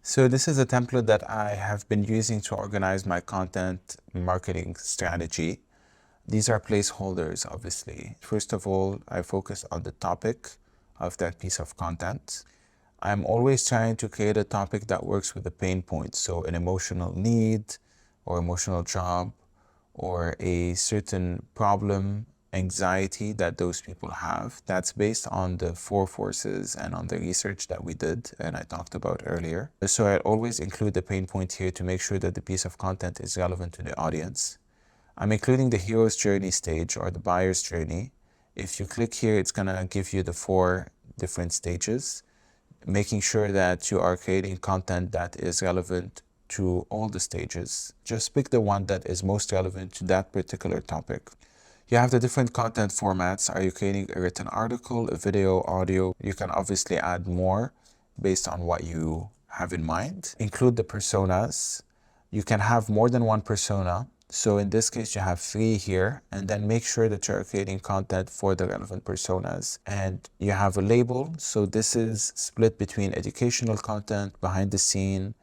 So this is a template that I have been using to organize my content marketing strategy. These are placeholders, obviously. First of all, I focus on the topic of that piece of content. I'm always trying to create a topic that works with the pain points. So an emotional need or emotional job or a certain problem, anxiety that those people have. That's based on the 4 forces and on the research that we did and I talked about earlier. So I always include the pain point here to make sure that the piece of content is relevant to the audience. I'm including the hero's journey stage or the buyer's journey. If you click here, it's gonna give you the 4 different stages, making sure that you are creating content that is relevant to all the stages. Just pick the one that is most relevant to that particular topic. You have the different content formats. Are you creating a written article, a video, audio? You can obviously add more based on what you have in mind. Include the personas. You can have more than one persona. So in this case, you have 3 here, and then make sure that you're creating content for the relevant personas. And you have a label. So this is split between educational content, behind the scene,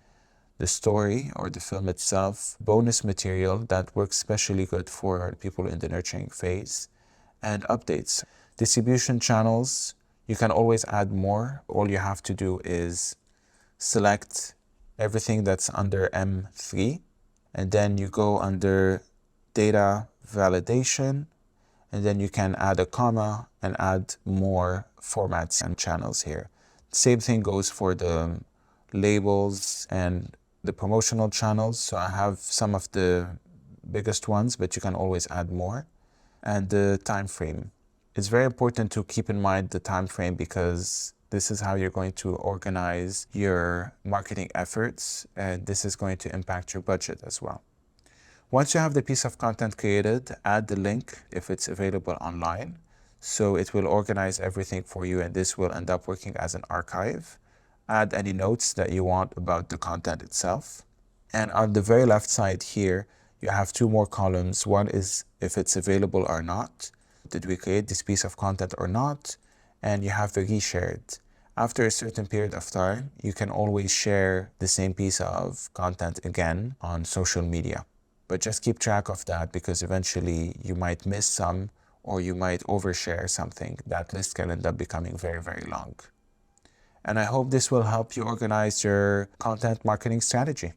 the story or the film itself, bonus material that works especially good for people in the nurturing phase, and updates. Distribution channels, you can always add more. All you have to do is select everything that's under M3, and then you go under data validation, and then you can add a comma and add more formats and channels here. Same thing goes for the labels and the promotional channels. So I have some of the biggest ones, but you can always add more. And the time frame. It's very important to keep in mind the time frame because this is how you're going to organize your marketing efforts, and this is going to impact your budget as well. Once you have the piece of content created, add the link if it's available online. So it will organize everything for you, and this will end up working as an archive. Add any notes that you want about the content itself. And on the very left side here, you have 2 more columns. One is if it's available or not. Did we create this piece of content or not? And you have the reshared. After a certain period of time, you can always share the same piece of content again on social media. But just keep track of that because eventually you might miss some or you might overshare something. That list can end up becoming very, very long. And I hope this will help you organize your content marketing strategy.